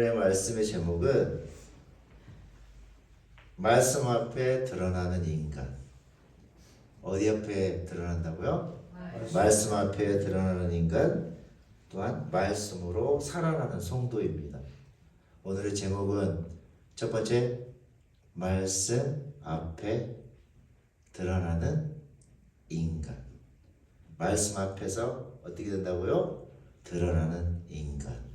오늘의 말씀의 제목은 말씀 앞에 드러나는 인간. 어디 앞에 드러난다고요? 말씀 앞에 드러나는 인간, 또한 말씀으로 살아나는 성도입니다. 오늘의 제목은 첫 번째, 말씀 앞에 드러나는 인간. 말씀 앞에서 어떻게 된다고요? 드러나는 인간.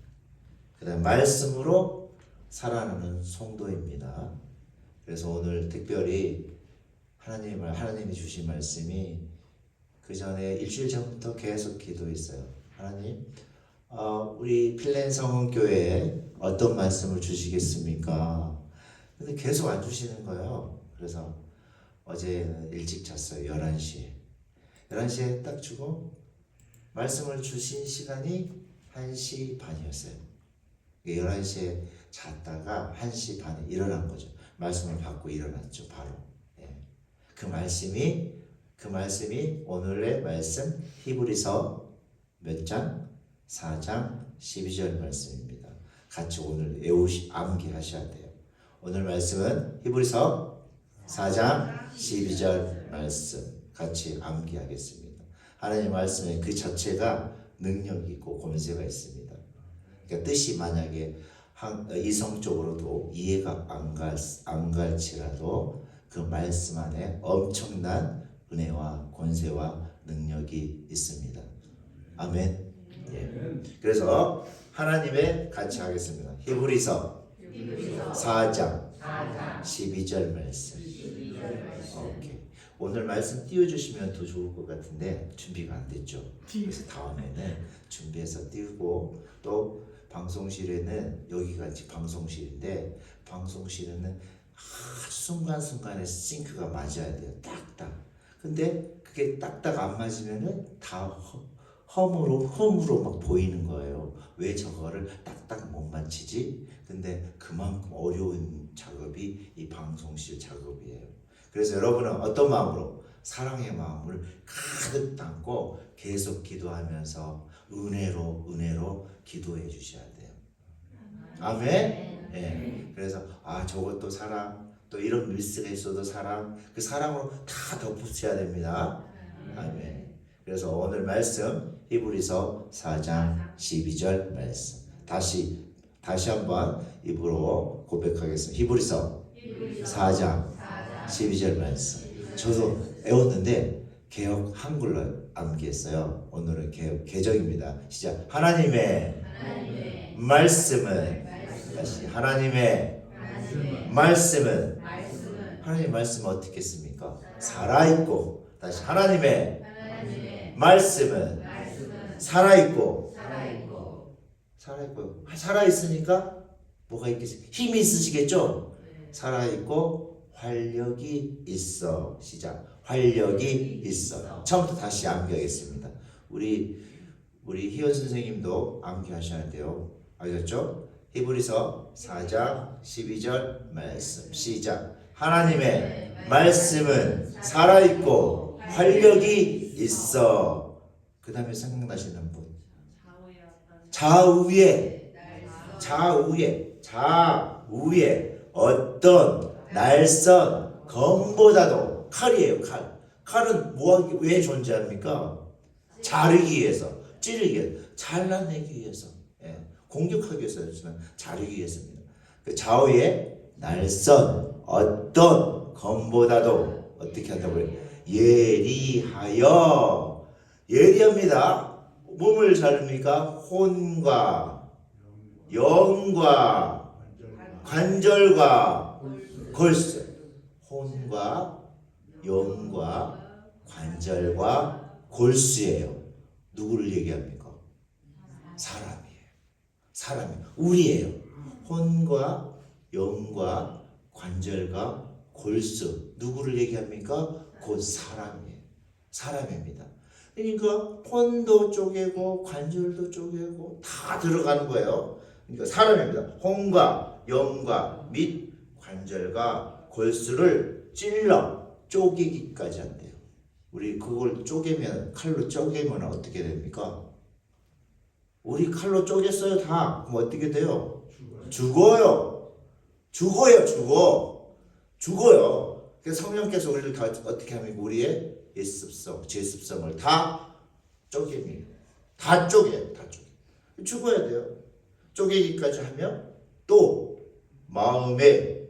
그 다음 말씀으로 살아나는 성도입니다. 그래서 오늘 특별히 하나님이 주신 말씀이 그 전에 일주일 전부터 계속 기도했어요. 하나님, 우리 필렌 성원교회에 어떤 말씀을 주시겠습니까? 근데 계속 안 주시는 거예요. 그래서 어제 일찍 잤어요. 11시에. 11시에 딱 주고 말씀을 주신 시간이 1시 반이었어요. 11시에 잤다가 1시 반에 일어난 거죠. 말씀을 받고 일어났죠. 바로. 그 말씀이 오늘의 말씀 히브리서 몇 장? 4장 12절 말씀입니다. 같이 오늘 암기하셔야 돼요. 오늘 말씀은 히브리서 4장 12절 말씀 같이 암기하겠습니다. 하나님의 말씀은 그 자체가 능력이 있고 권세가 있습니다. 그러니까 뜻이 만약에 이성적으로도 이해가 안 갈지라도 그 말씀 안에 엄청난 은혜와 권세와 능력이 있습니다. 아멘. 예. 그래서 하나님의 같이 하겠습니다. 히브리서 4장 12절 말씀. 오케이. 오늘 말씀 띄워주시면 더 좋을 것 같은데 준비가 안 됐죠. 그래서 다음에는 준비해서 띄우고, 또 방송실에는 여기가 방송실인데 방송실에는 아주 순간순간에 싱크가 맞아야 돼요. 딱딱. 근데 그게 딱딱 안 맞으면은 다 험으로 막 보이는 거예요. 왜 저거를 딱딱 못 맞히지? 근데 그만큼 어려운 작업이 이 방송실 작업이에요. 그래서 여러분은 어떤 마음으로? 사랑의 마음을 가득 담고 계속 기도하면서 은혜로 기도해 주셔야 돼요. 아멘. 네. 그래서 저것도 사랑, 또 이런 밀스가 있어도 사랑, 그 사랑으로 다 덮으셔야 됩니다. 아멘. 그래서 오늘 말씀 히브리서 4장 12절 말씀 다시 한번 입으로 고백하겠습니다. 히브리서 4장 12절 말씀. 저도 외웠는데 개역 한글로 암기했어요. 오늘은 개정입니다. 시작. 하나님의 말씀은 다시 하나님의 말씀은 하나님의 말씀은 어떻게 했습니까? 살아있고. 다시 하나님의 말씀은 살아있고. 살아있으니까 뭐가 있겠어요? 힘이 있으시겠죠? 살아있고 활력이 있어. 시작. 활력이 있어. 처음부터 다시 암기하겠습니다. 우리 희연 선생님도 암기하셔야 돼요. 알겠죠? 히브리서 4장 12절 말씀. 시작. 하나님의 말씀은 살아있고 활력이 있어. 그 다음에 생각나시는 분? 좌우에 어떤 날선 검보다도. 칼이에요. 칼은 왜 존재합니까? 자르기 위해서, 찌르기 위해서, 잘라내기 위해서, 공격하기 위해서지만 자르기 위해서입니다. 그 좌우에 날선 어떤 검보다도 어떻게 한다고요? 예리합니다. 몸을 자릅니까? 혼과 영과 관절과 골수. 혼과 영과 관절과 골수예요. 누구를 얘기합니까? 사람이에요. 우리예요. 혼과 영과 관절과 골수. 누구를 얘기합니까? 곧 사람입니다. 그러니까 혼도 쪼개고 관절도 쪼개고 다 들어가는 거예요. 그러니까 사람입니다. 혼과 영과 및 관절과 골수를 찔러 쪼개기까지 한대요. 우리 그걸 칼로 쪼개면 어떻게 됩니까? 우리 칼로 쪼갰어요 다. 그럼 어떻게 돼요? 죽어요. 죽어요. 그래서 성령께서 우리를 다 어떻게 하면 우리의 예습성, 제습성을 다 쪼갭니다. 다 쪼개요. 죽어야 돼요. 쪼개기까지 하면 또 마음의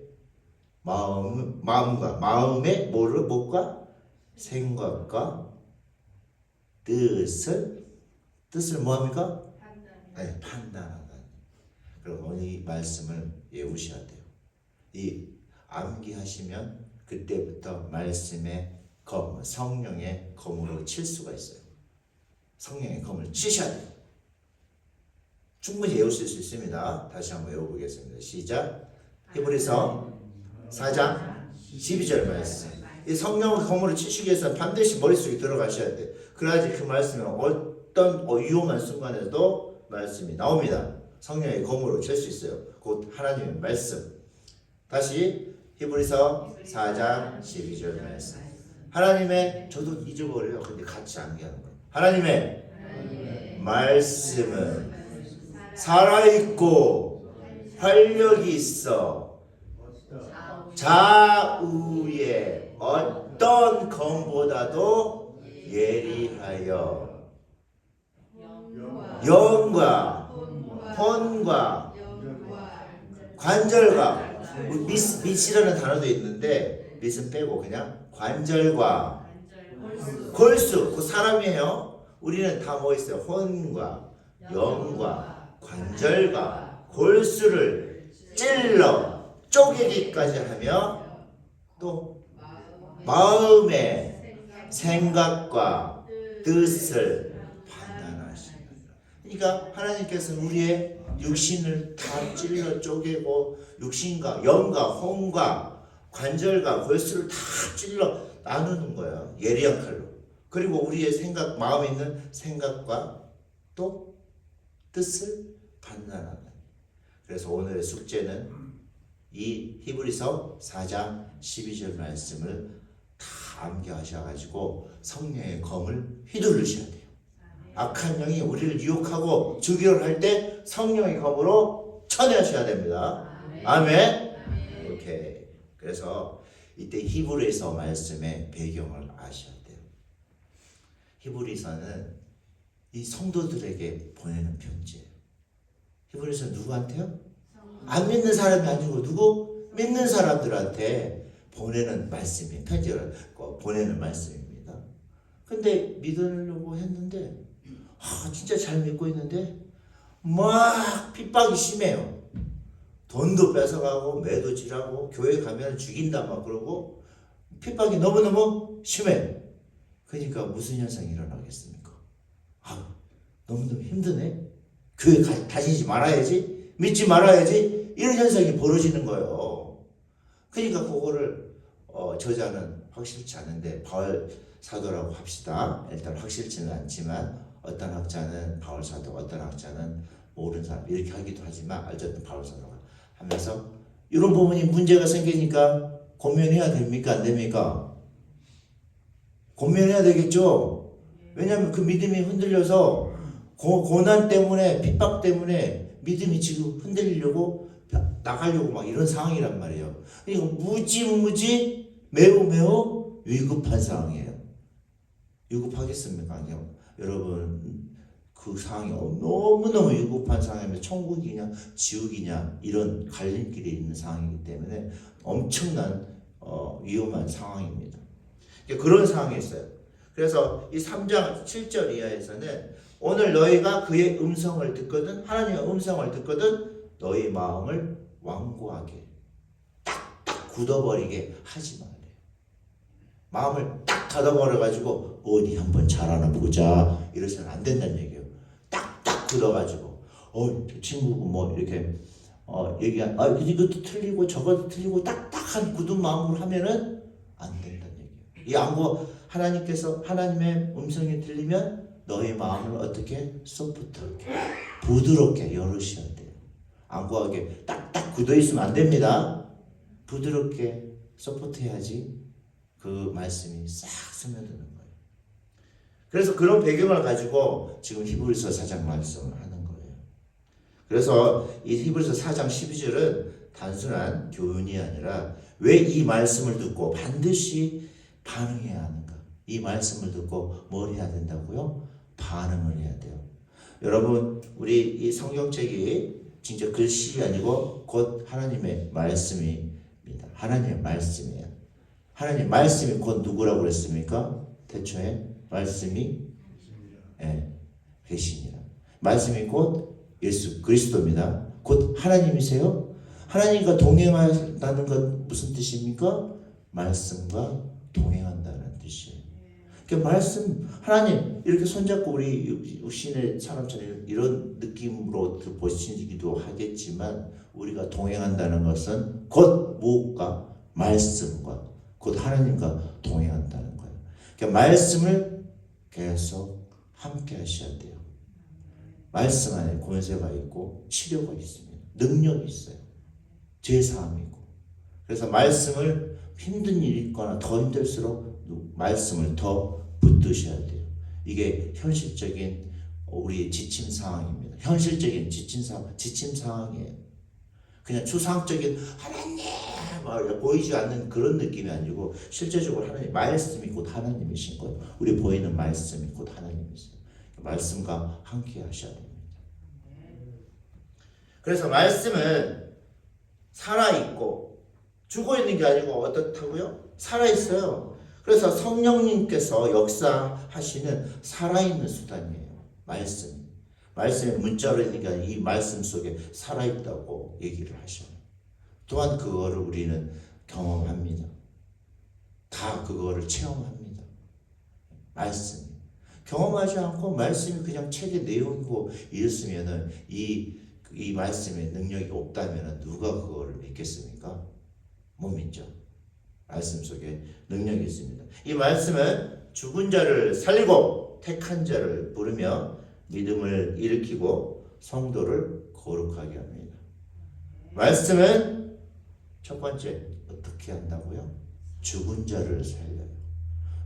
뭐가 생각과 뜻을 뭐합니까? 네, 판단하다. 그럼 오늘 이 말씀을 외우셔야 돼요. 이 암기하시면 그때부터 말씀의 검, 성령의 검으로 칠 수가 있어요. 성령의 검을 치셔야 돼요. 충분히 외우실 수 있습니다. 다시 한번 외워보겠습니다. 시작. 히브리서 4장 12절 말씀. 이 성령의 검으로 치시기 위해서 반드시 머릿속에 들어가셔야 돼요. 그래야지 그 말씀은 어떤 위험한 순간에도 말씀이 나옵니다. 성령의 검으로 칠 수 있어요. 곧 하나님의 말씀. 다시 히브리서 4장 12절 말씀. 하나님의, 저도 잊어버려요. 근데 같이 암기하는 거예요. 하나님의 말씀은 살아있고 활력이 있어 좌우의 어떤 검보다도 예리하여 영과 혼과 관절과 밑이라는 단어도 있는데 밑은 빼고 그냥 관절과 골수, 그 사람이에요. 우리는 다 뭐 있어요? 혼과 영과 관절과 골수를 찔러 쪼개기까지 하며 또 마음의 생각과 뜻을 판단하시는. 그러니까 하나님께서는 우리의 육신을 다 찔러 쪼개고 육신과 영과 혼과 관절과 골수를 다 찔러 나누는 거예요. 예리한 칼로. 그리고 우리의 생각, 마음에 있는 생각과 또 뜻을 판단하는. 그래서 오늘의 숙제는 이 히브리서 4장 12절 말씀을 다 암기하셔가지고 성령의 검을 휘두르셔야 돼요. 악한 영이 우리를 유혹하고 죽이려 할 때 성령의 검으로 쳐내셔야 됩니다. 아멘. 오케이. 그래서 이때 히브리서 말씀의 배경을 아셔야 돼요. 히브리서는 이 성도들에게 보내는 편지예요. 히브리서 누구한테요? 안 믿는 사람이 아니고 누구? 믿는 사람들한테 보내는 말씀이에요. 편지를 보내는 말씀입니다. 근데 믿으려고 했는데 진짜 잘 믿고 있는데 막 핍박이 심해요. 돈도 뺏어가고 매도질하고 교회 가면 죽인다 막 그러고 핍박이 너무너무 심해. 그러니까 무슨 현상이 일어나겠습니까? 너무너무 힘드네. 교회 다니지 말아야지. 믿지 말아야지. 이런 현상이 벌어지는 거예요. 그러니까 그거를 저자는 확실치 않은데 바울 사도라고 합시다. 일단 확실치는 않지만 어떤 학자는 바울 사도, 어떤 학자는 모르는 사람 이렇게 하기도 하지만 어쨌든 바울 사도가 하면서 이런 부분이 문제가 생기니까 고민해야 됩니까? 안 됩니까? 고민해야 되겠죠? 왜냐하면 그 믿음이 흔들려서 고난 때문에 핍박 때문에 믿음이 지금 흔들리려고 나가려고 막 이런 상황이란 말이에요. 그러니까 무지 매우 위급한 상황이에요. 위급하겠습니까? 아니요. 여러분 그 상황이 너무너무 위급한 상황이면 천국이냐 지옥이냐 이런 갈림길에 있는 상황이기 때문에 엄청난 위험한 상황입니다. 그런 상황이 있어요. 그래서 이 3장 7절 이하에서는 오늘 너희가 그의 음성을 듣거든 하나님의 음성을 듣거든 너희 마음을 완고하게 딱딱 굳어버리게 하지 말래요. 마음을 딱 닫아버려가지고 어디 한번 잘하나 보자 이러서는 안 된다는 얘기예요. 딱딱 굳어가지고 저 친구고 뭐 이렇게 이것도 틀리고 저것도 틀리고 딱딱한 굳은 마음으로 하면은 안 된다는 얘기예요. 이 안고 하나님께서 하나님의 음성이 들리면 너의 마음을 어떻게 소프트하게 부드럽게 열으셔야 돼요. 안고하게 딱딱 굳어 있으면 안 됩니다. 부드럽게 소프트해야지 그 말씀이 싹 스며드는 거예요. 그래서 그런 배경을 가지고 지금 히브리서 4장 말씀을 하는 거예요. 그래서 이 히브리서 4장 12절은 단순한 교훈이 아니라 왜 이 말씀을 듣고 반드시 반응해야 하는가? 이 말씀을 듣고 뭘 해야 된다고요? 반응을 해야 돼요. 여러분, 우리 이 성경책이 진짜 글씨 아니고 곧 하나님의 말씀입니다. 하나님의 말씀이에요. 하나님 말씀이 곧 누구라고 그랬습니까? 태초에 말씀이 계시니라. 말씀이 곧 예수 그리스도입니다. 곧 하나님이세요. 하나님과 동행한다는 건 무슨 뜻입니까? 말씀과 동행한다는 뜻이에요. 그러니까 말씀, 하나님 이렇게 손잡고 우리 육신의 사람처럼 이런 느낌으로 보시기도 하겠지만 우리가 동행한다는 것은 곧 무엇과 말씀과 곧 하나님과 동행한다는 거예요. 그러니까 말씀을 계속 함께 하셔야 돼요. 말씀 안에 권세가 있고 치료가 있습니다. 능력이 있어요. 제사함이고. 그래서 말씀을 힘든 일이 있거나 더 힘들수록 말씀을 더 붙드셔야 돼요. 이게 현실적인 우리의 지침 상황입니다. 현실적인 지침 상황이에요. 그냥 추상적인 하나님 보이지 않는 그런 느낌이 아니고 실제적으로 하나님 말씀이 곧 하나님이신 거예요. 우리 보이는 말씀이 곧 하나님이세요. 말씀과 함께 하셔야 됩니다. 그래서 말씀은 살아있고 죽어있는 게 아니고 어떻다고요? 살아있어요. 그래서 성령님께서 역사하시는 살아있는 수단이에요. 말씀이 문자로 있는 게 아니라 이 말씀 속에 살아있다고 얘기를 하셔요. 또한 그거를 우리는 경험합니다. 다 그거를 체험합니다. 말씀. 경험하지 않고 말씀이 그냥 책의 내용이고 이랬으면은 이 말씀의 능력이 없다면 누가 그거를 믿겠습니까? 못 믿죠. 말씀 속에 능력이 있습니다. 이 말씀은 죽은 자를 살리고 택한 자를 부르며 믿음을 일으키고 성도를 거룩하게 합니다. 말씀은 첫 번째 어떻게 한다고요? 죽은 자를 살려요.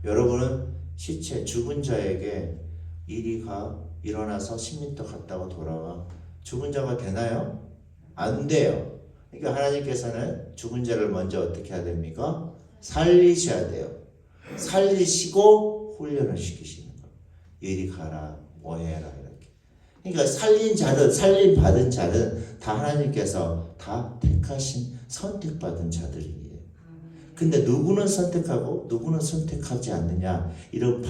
여러분은 시체 죽은 자에게 일어나서 10m 갔다가 돌아와 죽은 자가 되나요? 안 돼요. 그러니까 하나님께서는 죽은 자를 먼저 어떻게 해야 됩니까? 살리셔야 돼요. 살리시고 훈련을 시키시는 거예요. 이리 가라, 뭐 해라 이렇게. 그러니까 살림 받은 자는 다 하나님께서 다 택하신 선택받은 자들이에요. 근데 누구는 선택하고 누구는 선택하지 않느냐 이런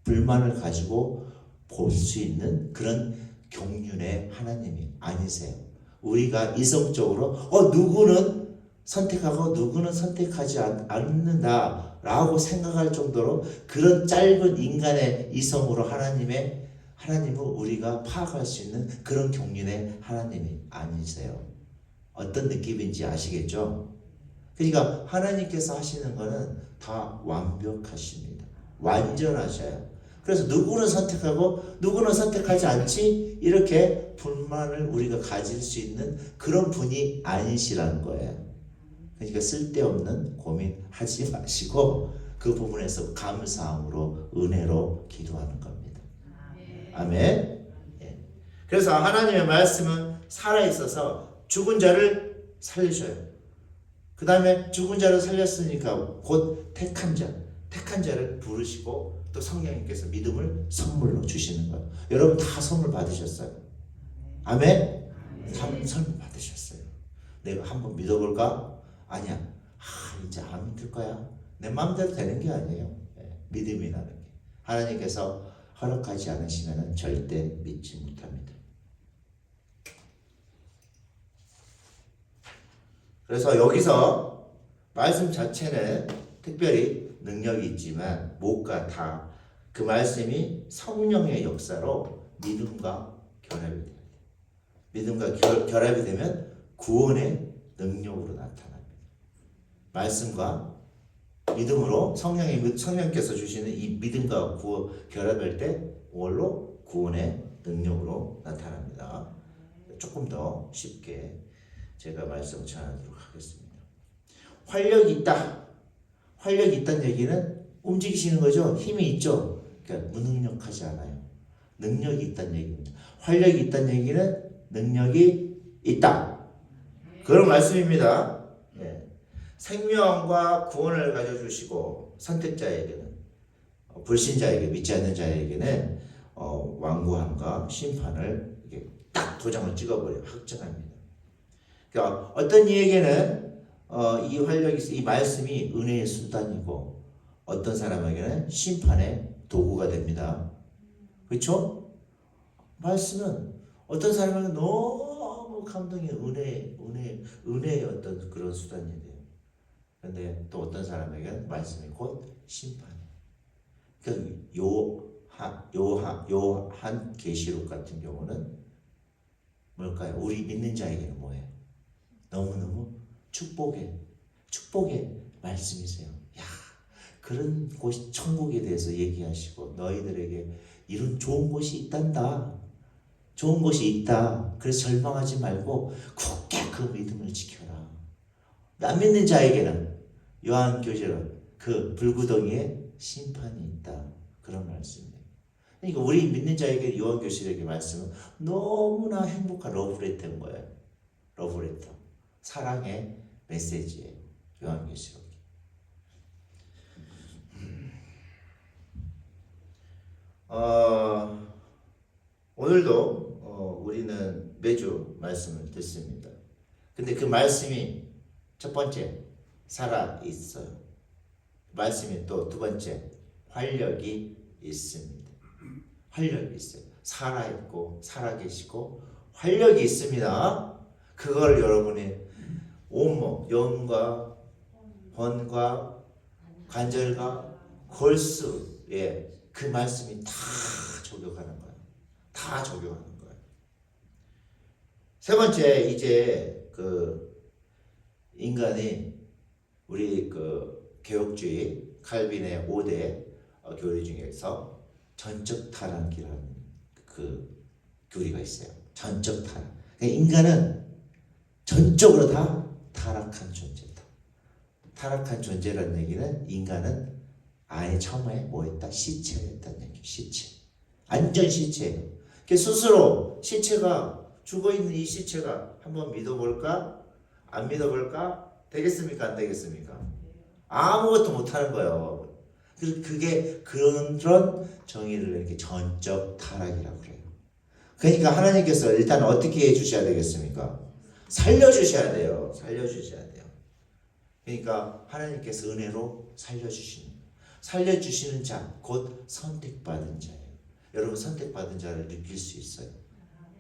불만을 가지고 볼 수 있는 그런 경륜의 하나님이 아니세요. 우리가 이성적으로 누구는 선택하고 누구는 선택하지 않는다라고 생각할 정도로 그런 짧은 인간의 이성으로 하나님을 우리가 파악할 수 있는 그런 경륜의 하나님이 아니세요. 어떤 느낌인지 아시겠죠? 그러니까 하나님께서 하시는 거는 다 완벽하십니다. 완전하셔요. 그래서 누구는 선택하고 누구는 선택하지 않지 이렇게 불만을 우리가 가질 수 있는 그런 분이 아니시라는 거예요. 그러니까 쓸데없는 고민하지 마시고 그 부분에서 감사함으로 은혜로 기도하는 겁니다. 아멘. 예. 그래서 하나님의 말씀은 살아있어서 죽은 자를 살리셔요. 그 다음에 죽은 자를 살렸으니까 곧 택한 자를 부르시고 또 성령님께서 믿음을 선물로 주시는 거예요. 여러분 다 선물 받으셨어요. 아멘? 선물 받으셨어요. 내가 한번 믿어볼까? 아니야. 이제 안 믿을 거야. 내 마음대로 되는 게 아니에요. 믿음이라는 게. 하나님께서 허락하지 않으시면 절대 믿지 못합니다. 그래서 여기서 말씀 자체는 특별히 능력이 있지만 무엇과 다 그 말씀이 성령의 역사로 믿음과 결합이 돼요. 믿음과 결합이 되면 구원의 능력으로 나타납니다. 말씀과 믿음으로 성령께서 주시는 이 믿음과 결합할 때 뭘로? 구원의 능력으로 나타납니다. 조금 더 쉽게 제가 말씀 전하도록 하겠습니다. 활력이 있다. 활력이 있다는 얘기는 움직이시는 거죠. 힘이 있죠. 그러니까 무능력하지 않아요. 능력이 있다는 얘기입니다. 활력이 있다는 얘기는 능력이 있다. 그런 말씀입니다. 예. 생명과 구원을 가져주시고 선택자에게는 불신자에게 믿지 않는 자에게는 완고함과 심판을 이렇게 딱 도장을 찍어버려 확정합니다. 그러니까 어떤 이에게는 이 활력이 이 말씀이 은혜의 수단이고 어떤 사람에게는 심판의 도구가 됩니다. 그렇죠? 말씀은 어떤 사람에게는 너무 감동이 은혜의 어떤 그런 수단이 돼요. 그런데 또 어떤 사람에게는 말씀이 곧 심판이에요. 그 요한 계시록 같은 경우는 뭘까요? 우리 믿는 자에게는 뭐예요? 너무너무 축복의 말씀이세요. 야, 그런 곳이 천국에 대해서 얘기하시고 너희들에게 이런 좋은 곳이 있단다. 좋은 곳이 있다. 그래서 절망하지 말고 굳게 그 믿음을 지켜라. 안 믿는 자에게는 요한계시록 그 불구덩이에 심판이 있다. 그런 말씀이에요. 그러니까 우리 믿는 자에게 요한계시록의 말씀은 너무나 행복한 러브레터인 거예요. 러브레터. 사랑의 메시지예요. 요한계시록이. 오늘도 우리는 매주 말씀을 듣습니다. 근데 그 말씀이 첫 번째 살아 있어요. 말씀이 또 두 번째 활력이 있습니다. 활력이 있어요. 살아 있고 살아 계시고 활력이 있습니다. 그걸 여러분의 온몸, 영과 번과 관절과 골수에 그 말씀이 다 적용하는 거예요. 다 적용하는 거예요. 세 번째, 이제 그 인간이 우리 그 개혁주의 칼빈의 5대 교리 중에서 전적 타락이라는 그 교리가 있어요. 전적 타락. 인간은 전적으로 다 타락한 존재다. 타락한 존재라는 얘기는 인간은 아예 처음에 뭐였다? 시체였다는 얘기. 시체. 완전 시체예요. 스스로 시체가 죽어있는 이 시체가 한번 믿어볼까? 안 믿어볼까? 되겠습니까? 안 되겠습니까? 아무것도 못하는 거예요. 그게 그런 정의를 이렇게 전적 타락이라고 그래요. 그러니까 하나님께서 일단 어떻게 해주셔야 되겠습니까? 살려주셔야 돼요. 살려주셔야 돼요. 그러니까 하나님께서 은혜로 살려주시는 자, 곧 선택받은 자예요. 여러분 선택받은 자를 느낄 수 있어요.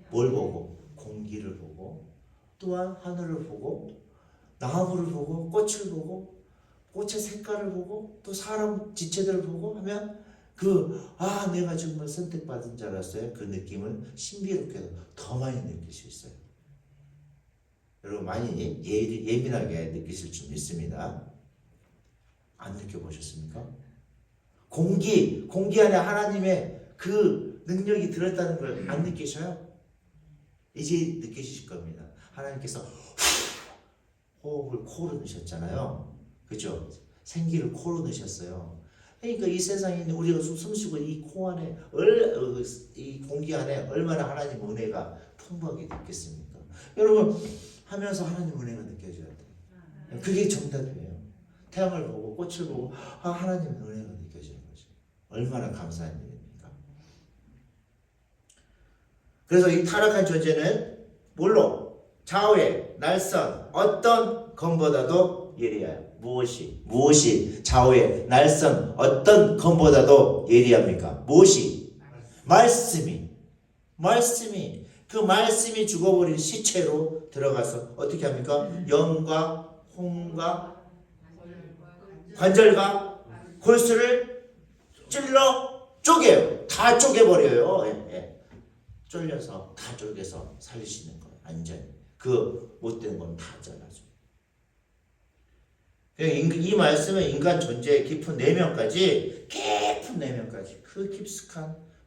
뭘 보고? 공기를 보고, 또한 하늘을 보고, 나무를 보고, 꽃을 보고, 꽃의 색깔을 보고, 또 사람 지체들을 보고 하면 내가 정말 선택받은 자라서요. 그 느낌을 신비롭게도 더 많이 느낄 수 있어요. 여러분 많이 예민하게 느끼실 줄 믿습니다. 안 느껴보셨습니까? 공기 안에 하나님의 그 능력이 들었다는 걸 안 느끼셔요? 이제 느끼실 겁니다. 하나님께서 호흡을 코로 넣으셨잖아요. 그죠? 생기를 코로 넣으셨어요. 그러니까 이 세상에 있는 우리가 숨쉬고 이 코 안에 이 공기 안에 얼마나 하나님 은혜가 풍부하게 있겠습니까? 여러분 하면서 하나님 은혜가 느껴져야 돼요. 그게 정답이에요. 태양을 보고 꽃을 보고 하나님 은혜가 느껴지는 거죠. 얼마나 감사한 일입니까? 그래서 이 타락한 존재는 뭘로? 좌우의 날선 어떤 검보다도 예리해요. 무엇이 좌우의 날선 어떤 검보다도 예리합니까? 무엇이? 말씀이 그 말씀이 죽어버린 시체로 들어가서 어떻게 합니까? 영과 홍과 관절과 골수를 찔러 쪼개요. 다 쪼개버려요. 쫄려서 다 쪼개서 살리시는 거예요. 완전히 그 못된 건 다 잘라줘. 이 말씀은 인간 존재의 깊은 내면까지 그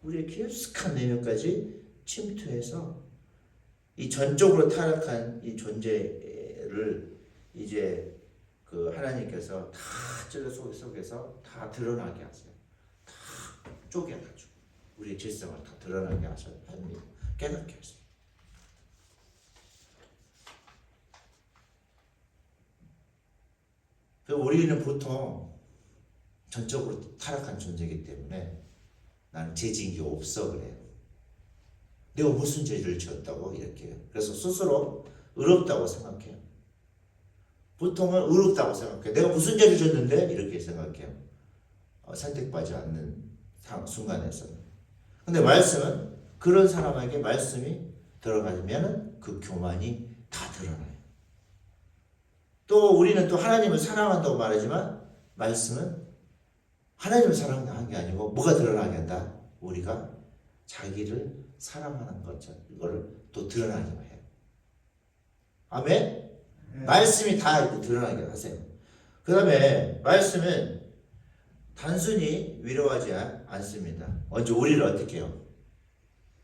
우리의 깊숙한 내면까지 침투해서 이 전적으로 타락한 이 존재를 이제 그 하나님께서 다 찔러 속에서 다 드러나게 하세요. 다 쪼개가지고 우리의 질성을 다 드러나게 합니다. 깨닫게 하세요. 우리는 보통 전적으로 타락한 존재이기 때문에 나는 죄 지은 게 없어 그래요. 내가 무슨 죄를 지었다고 이렇게 해요. 그래서 스스로 의롭다고 생각해요. 보통은 의롭다고 생각해요. 내가 무슨 죄를 졌는데 이렇게 생각해요. 선택받지 않는 순간에서는. 근데 말씀은 그런 사람에게 말씀이 들어가면 그 교만이 다 드러나요. 또 우리는 또 하나님을 사랑한다고 말하지만 말씀은 하나님을 사랑하는 게 아니고 뭐가 드러나게 한다? 우리가 자기를 사랑하는 것처럼 이거를 또 드러나게 해요. 아멘? 말씀이 다 드러나게 하세요. 그 다음에 말씀은 단순히 위로하지 않습니다. 먼저 우리를 어떻게 해요?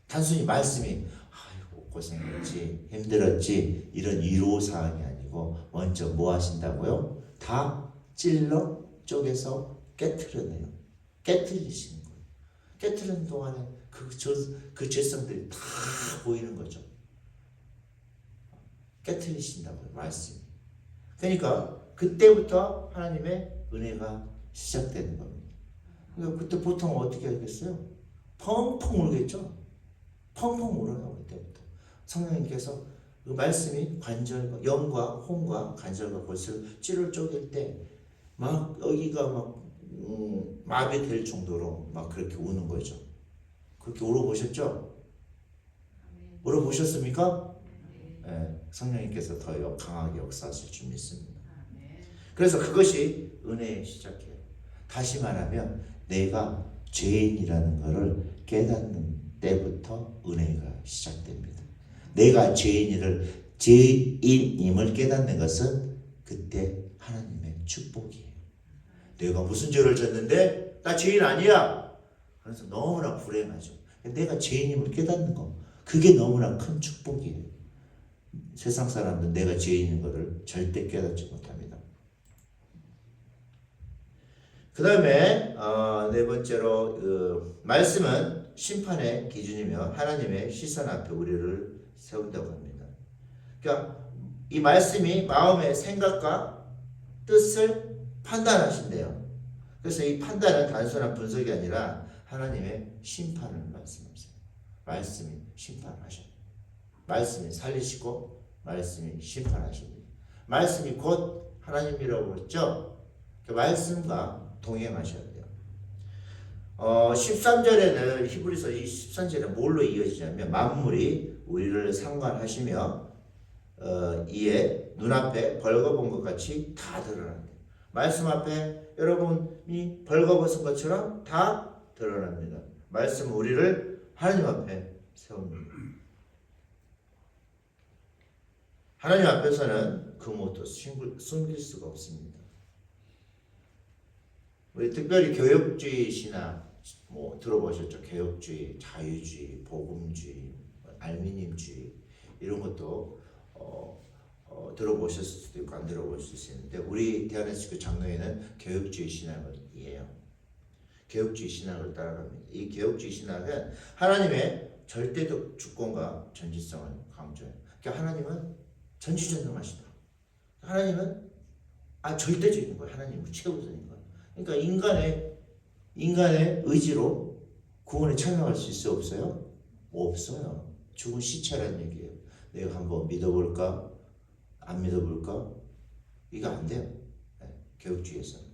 단순히 말씀이 아이고 고생했지 힘들었지 이런 위로사항이 아니고 먼저 뭐 하신다고요? 다 찔러 쪼개서 깨트려내요. 깨트리시는 거예요. 깨트리는 동안에 그 죄성들이 다 보이는 거죠. 깨트리신다고요. 말씀이. 그러니까 그때부터 하나님의 은혜가 시작되는 겁니다. 그러니까 그때 보통 어떻게 하겠어요? 펑펑 울겠죠? 펑펑 울어요. 그때부터 성령님께서 그 말씀이 관절과 영과 혼과 관절과 골수를 찌를 쪼갤 때 막 여기가 막 마비될 정도로 막 그렇게 우는 거죠. 그렇게 울어보셨죠? 울어보셨습니까? 네, 성령님께서 더 강하게 역사하실 줄 믿습니다. 그래서 그것이 은혜의 시작이에요. 다시 말하면 내가 죄인이라는 것을 깨닫는 때부터 은혜가 시작됩니다. 내가 죄인임을 깨닫는 것은 그때 하나님의 축복이에요. 내가 무슨 죄를 졌는데 나 죄인 아니야. 그래서 너무나 불행하죠. 내가 죄인임을 깨닫는 거 그게 너무나 큰 축복이에요. 세상 사람들은 내가 죄인인 것을 절대 깨닫지 못합니다. 그 다음에 네 번째로 말씀은 심판의 기준이며 하나님의 시선 앞에 우리를 세운다고 합니다. 그러니까 이 말씀이 마음의 생각과 뜻을 판단하신대요. 그래서 이 판단은 단순한 분석이 아니라 하나님의 심판을 말씀하세요. 말씀이 심판하셔요. 말씀이 살리시고 말씀이 심판하십니다. 말씀이 곧 하나님이라고 했죠. 그 말씀과 동행하셔야 돼요. 13절에는 히브리서 13절에 뭘로 이어지냐면 만물이 우리를 상관하시며 이에 눈앞에 벌거벗은 것 같이 다 드러납니다. 말씀 앞에 여러분이 벌거벗은 것처럼 다 드러납니다. 말씀은 우리를 하나님 앞에 세웁니다. 하나님 앞에서는 그 무엇도 숨길 수가 없습니다. 우리 특별히 개혁주의 신학 뭐 들어보셨죠? 개혁주의, 자유주의, 복음주의, 알미늄주의 이런 것도 들어보셨을 수도 있고 안 들어보실 수 있는데 우리 대한예수교 장로회는 개혁주의 신학이에요. 개혁주의 신학을 따라갑니다. 이 개혁주의 신학은 하나님의 절대적 주권과 전지성을 강조해요. 그러니까 하나님은 전지전능하시다. 하나님은 절대적인 거예요. 하나님은 최우선인 거예요. 그러니까 인간의 의지로 구원에 참여할 수 있어요? 없어요? 없어요. 죽은 시체라는 얘기예요. 내가 한번 믿어볼까? 안 믿어볼까? 이거 안 돼요. 개혁주의에서는.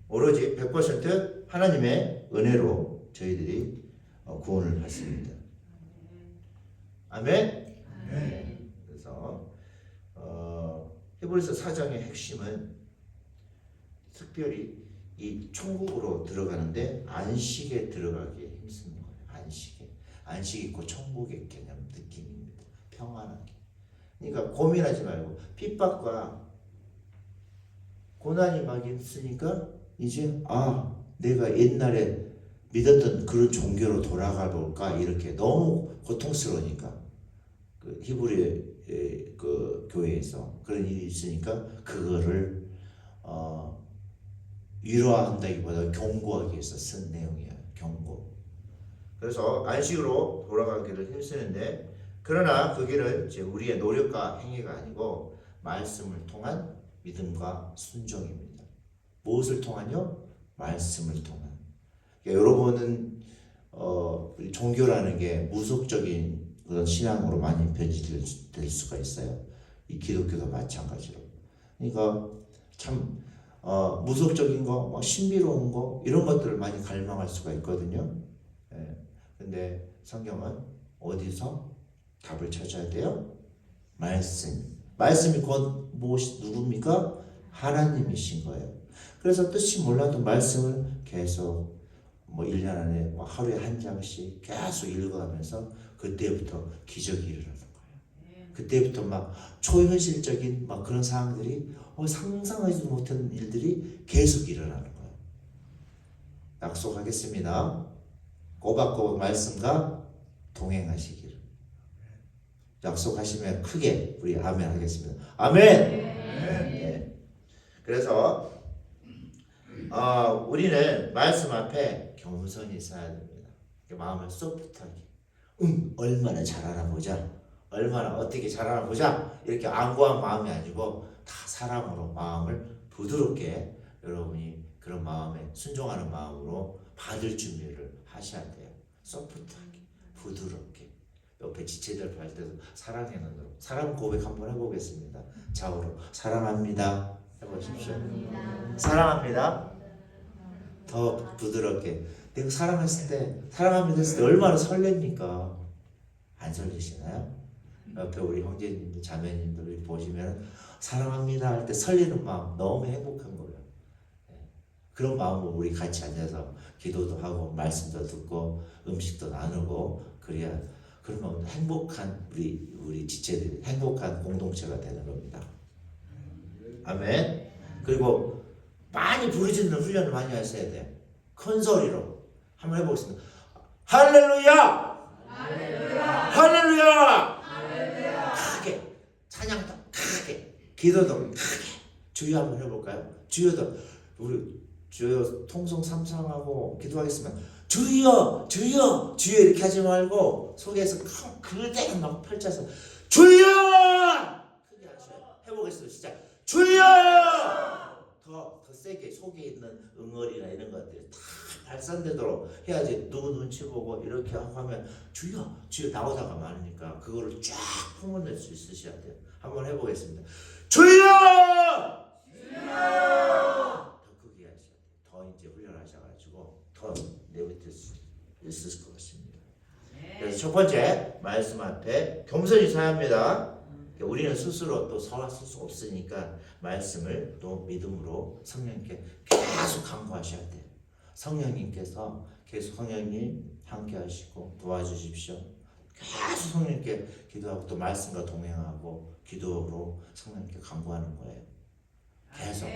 오로지 100% 하나님의 은혜로 저희들이 구원을 받습니다. 아멘? 그래서 히브리서 4장의 핵심은 특별히 이 천국으로 들어가는데 안식에 들어가기에 힘쓰는 거예요. 안식이 곧 천국의 개념 느낌입니다. 평안하게. 그러니까 고민하지 말고 핍박과 고난이 막 있으니까 이제 내가 옛날에 믿었던 그런 종교로 돌아가 볼까 이렇게 너무 고통스러우니까 그 히브리 그 교회에서 그런 일이 있으니까 그거를 위로한다기보다 경고하기 위해서 쓴 내용이에요. 경고. 그래서 안식으로 돌아가기를 힘쓰는데 그러나 그 길은 이제 우리의 노력과 행위가 아니고 말씀을 통한 믿음과 순종입니다. 무엇을 통하여? 말씀을 통한. 그러니까 여러분은 우리 종교라는 게 무속적인 그런 신앙으로 많이 변질될 수가 있어요. 이 기독교도 마찬가지로. 그러니까 참 무속적인 거, 뭐 신비로운 거 이런 것들을 많이 갈망할 수가 있거든요. 예. 근데 성경은 어디서 답을 찾아야 돼요? 말씀. 말씀이 곧 무엇이 누굽니까? 하나님이신 거예요. 그래서 뜻이 몰라도 말씀을 계속 뭐 1년 안에 뭐 하루에 한 장씩 계속 읽어가면서 그때부터 기적이 일어나는 거예요. 그때부터 막 초현실적인 막 그런 상황들이 상상하지도 못한 일들이 계속 일어나는 거예요. 약속하겠습니다. 꼬박꼬박 말씀과 동행하시기를. 약속하시면 크게 우리 아멘 하겠습니다. 아멘. 네. 그래서 우리는 말씀 앞에 겸손히 서야 됩니다. 마음을 소프트하게. 얼마나 잘하나 보자. 얼마나 어떻게 잘하나 보자. 이렇게 안고한 마음이 아니고 다 사랑으로 마음을 부드럽게 여러분이 그런 마음에 순종하는 마음으로 받을 준비를 하셔야 돼요. 소프트하게, 부드럽게. 옆에 지체들 할 때도 사랑의 눈으로 사랑 고백 한번 해보겠습니다. 좌우로 사랑합니다 해보십시오. 사랑합니다. 더 부드럽게. 내가 사랑했을 때 사랑합니다 했을 때 얼마나 설렙니까? 안 설레시나요? 옆에 우리 형제님들 자매님들 보시면 사랑합니다 할 때 설레는 마음 너무 행복한 거예요. 그런 마음으로 우리 같이 앉아서 기도도 하고 말씀도 듣고 음식도 나누고 그래야 그러면 행복한 우리 지체들이 행복한 공동체가 되는 겁니다. 아멘. 그리고 많이 부르짖는 훈련을 많이 하셔야 돼요. 큰 소리로 한번 해보겠습니다. 할렐루야! 할렐루야! 할렐루야! 할렐루야! 크게 찬양도 크게 기도도 크게 주여 한번 해볼까요? 주여도 우리 주여 통성 삼상하고 기도하겠습니다. 주여 주여 주여 이렇게 하지 말고 속에서 그대로 막 펼쳐서 주여 크게 하셔요. 해보겠습니다. 시작. 주여 더 세게 속에 있는 응어리나 이런 것들이 다 발산되도록 해야지. 누구 눈치 보고 이렇게 하면 주여 주여 나오다가 많으니까 그거를 쫙 품어낼 수 있으셔야 돼요. 한번 해보겠습니다. 주여 주여 더 크게 하셔야 돼요. 더 이제 훈련하셔가지고 더 내뱉을 수 있을 것 같습니다. 그래서 첫 번째 말씀 앞에 겸손히 서야 합니다. 우리는 스스로 또 서할 수 없으니까 말씀을 또 믿음으로 성령님께 계속 강구하셔야 돼요. 성령님께서 계속 성령님 함께 하시고 도와주십시오. 계속 성령님께 기도하고 또 말씀과 동행하고 기도로 성령님께 강구하는 거예요. 계속.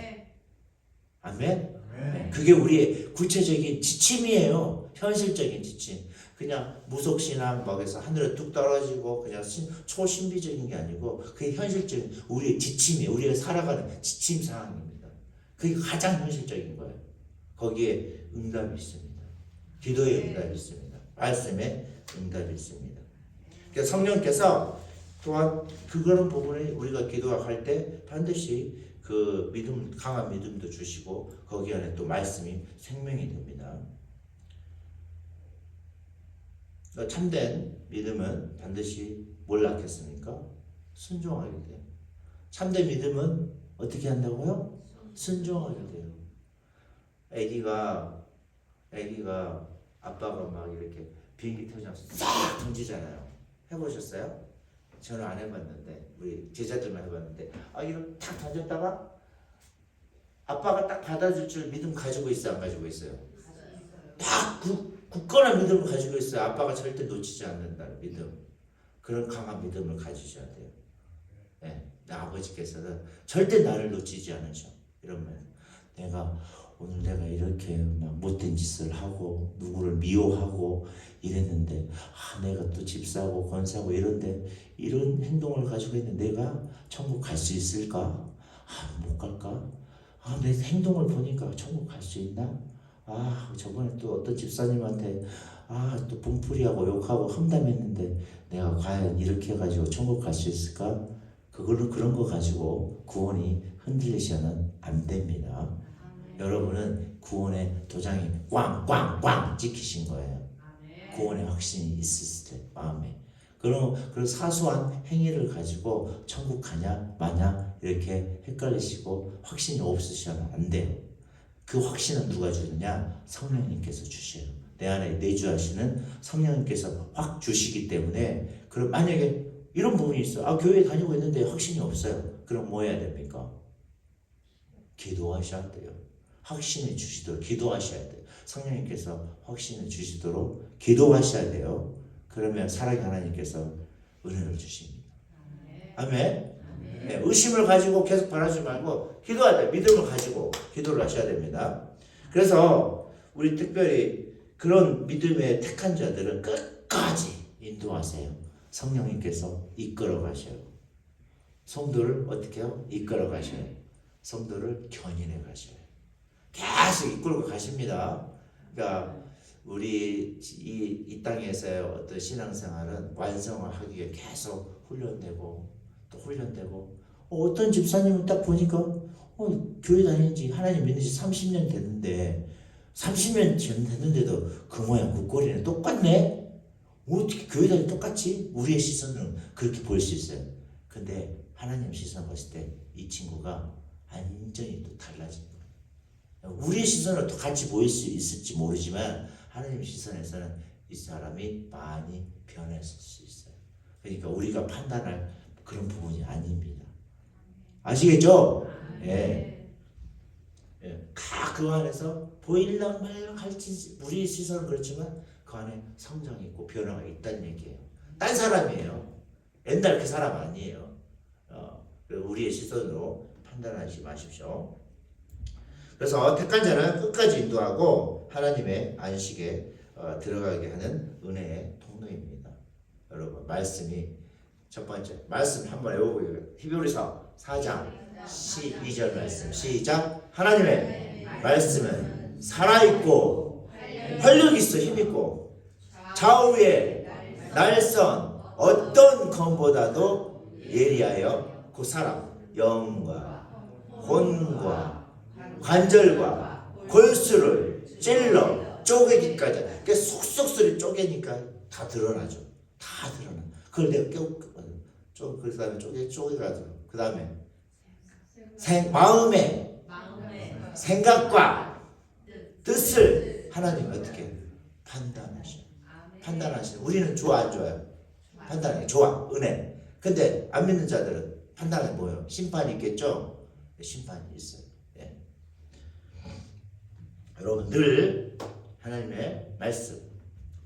아멘? 네. 그게 우리의 구체적인 지침이에요. 현실적인 지침. 그냥 무속신앙 막에서 하늘에 뚝 떨어지고 그냥 초신비적인 게 아니고 그게 현실적인 우리의 지침이 우리가 살아가는 지침 사항입니다. 그게 가장 현실적인 거예요. 거기에 응답이 있습니다. 기도에 응답이 있습니다. 말씀에 응답이 있습니다. 그래서 성령께서 또한 그런 부분에 우리가 기도할 때 반드시 그 믿음, 강한 믿음도 주시고 거기 안에 또 말씀이 생명이 됩니다. 참된 믿음은 반드시 뭘 낳겠습니까? 순종하게 돼요. 참된 믿음은 어떻게 한다고요? 순종하게 돼요. 애기가 아빠가 막 이렇게 비행기 태우면서 싹 던지잖아요. 해보셨어요? 저는 안 해봤는데 우리 제자들만 해봤는데 이렇게 탁 던졌다가 아빠가 딱 받아줄 줄 믿음 가지고 있어요? 안 가지고 있어요? 딱 굳건한 믿음을 가지고 있어요. 아빠가 절대 놓치지 않는다는 믿음. 그런 강한 믿음을 가지셔야 돼요. 네, 나 아버지께서는 절대 나를 놓치지 않으셔. 이러면 오늘 내가 이렇게 막 못된 짓을 하고 누구를 미워하고 이랬는데 내가 또 집 사고 건 사고 이런데 이런 행동을 가지고 있는데 내가 천국 갈 수 있을까? 못 갈까? 내 행동을 보니까 천국 갈 수 있나? 저번에 또 어떤 집사님한테 또 분풀이하고 욕하고 험담했는데 내가 과연 이렇게 해가지고 천국 갈 수 있을까? 그런 거 가지고 구원이 흔들리셔는 안 됩니다. 여러분은 구원의 도장이 꽝꽝꽝 찍히신 거예요. 구원의 확신이 있었을 때 마음에. 그런 사소한 행위를 가지고 천국 가냐 마냐 이렇게 헷갈리시고 확신이 없으시면 안 돼요. 그 확신은 누가 주느냐? 성령님께서 주셔요. 내 안에 내주하시는 성령님께서 확 주시기 때문에, 그럼 만약에 이런 부분이 있어. 아, 교회 다니고 있는데 확신이 없어요. 그럼 뭐 해야 됩니까? 기도하셔야 돼요. 확신을 주시도록 기도하셔야 돼요. 성령님께서 확신을 주시도록 기도하셔야 돼요. 그러면 사랑의 하나님께서 은혜를 주십니다. 아멘. 네, 의심을 가지고 계속 바라지 말고 기도해야 돼요. 믿음을 가지고 기도를 하셔야 됩니다. 그래서 우리 특별히 그런 믿음의 택한 자들은 끝까지 인도하세요. 성령님께서 이끌어 가셔요. 성도를 어떻게 해요? 이끌어 가셔요. 성도를 견인해 가셔요. 계속 이끌고 가십니다. 그러니까 우리 이 땅에서의 어떤 신앙생활은 완성을 하기 위해 계속 훈련되고 또 훈련되고, 어떤 집사님은 딱 보니까 교회 다니는 지 하나님 믿는 지 30년 됐는데 30년 됐는데도 그 모양 그 꼴이네. 똑같네. 어떻게 교회 다니는 똑같지? 우리의 시선은 그렇게 볼 수 있어요. 근데 하나님 시선 봤을 때 이 친구가 완전히 또 달라진 거예요. 우리의 시선은 또 같이 보일 수 있을지 모르지만 하나님 시선에서는 이 사람이 많이 변했을 수 있어요. 그러니까 우리가 판단할 그런 부분이 아닙니다. 아시겠죠? 예. 그 안에서 보일랑 말랑 할지 우리 시선은 그렇지만 그 안에 성장이 있고 변화가 있다는 얘기예요. 딴 사람이에요. 옛날 그 사람 아니에요. 우리의 시선으로 판단하지 마십시오. 그래서 택한 자는 끝까지 인도하고 하나님의 안식에 들어가게 하는 은혜의 통로입니다. 여러분, 말씀이 첫 번째 말씀 한번 외워보세요. 히브리서 4장 12절 말씀 시작. 하나님의 말씀은 살아있고 활력 있어 힘있고 좌우의 날선 어떤 검보다도 예리하여 그 사람 영과 혼과 관절과 골수를 찔러 쪼개기까지. 그러니까 쏙쏙 소리 쪼개니까 다 드러나죠. 다 드러나. 그걸 내가 그 다음에 쪼개가지고 그 다음에 마음의 생각과 뜻을 하나님 어떻게 판단하시는. 우리는 좋아 안 좋아요? 판단이 좋아, 은혜. 근데 안 믿는 자들은 판단이 뭐예요? 심판이 있겠죠? 심판이 있어요. 예. 여러분 늘 하나님의 말씀,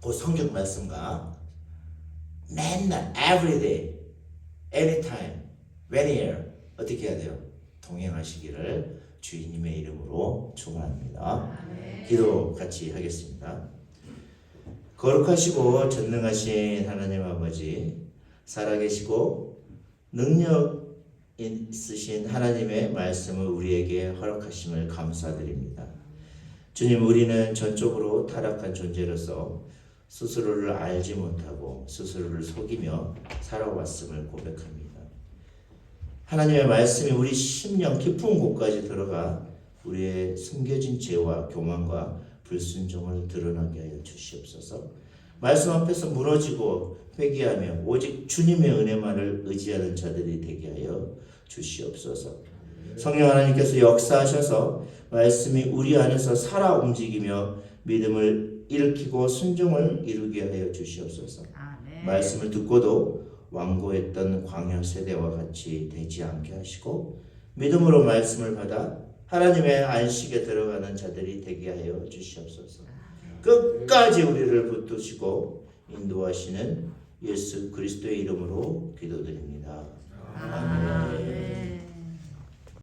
그 성경 말씀과 맨날 every day, anytime, whenever 어떻게 해야 돼요? 동행하시기를 주님의 이름으로 축원합니다. 기도 같이 하겠습니다. 거룩하시고 전능하신 하나님 아버지, 살아계시고 능력 있으신 하나님의 말씀을 우리에게 허락하심을 감사드립니다. 주님, 우리는 전적으로 타락한 존재로서 스스로를 알지 못하고 스스로를 속이며 살아왔음을 고백합니다. 하나님의 말씀이 우리 심령 깊은 곳까지 들어가 우리의 숨겨진 죄와 교만과 불순종을 드러나게 하여 주시옵소서. 말씀 앞에서 무너지고 회개하며 오직 주님의 은혜만을 의지하는 자들이 되게 하여 주시옵소서. 성령 하나님께서 역사하셔서 말씀이 우리 안에서 살아 움직이며 믿음을 일으키고 순종을 이루게 하여 주시옵소서. 말씀을 듣고도 완고했던 광야 세대와 같이 되지 않게 하시고 믿음으로 말씀을 받아 하나님의 안식에 들어가는 자들이 되게 하여 주시옵소서. 끝까지 우리를 붙드시고 인도하시는 예수 그리스도의 이름으로 기도드립니다. 아멘.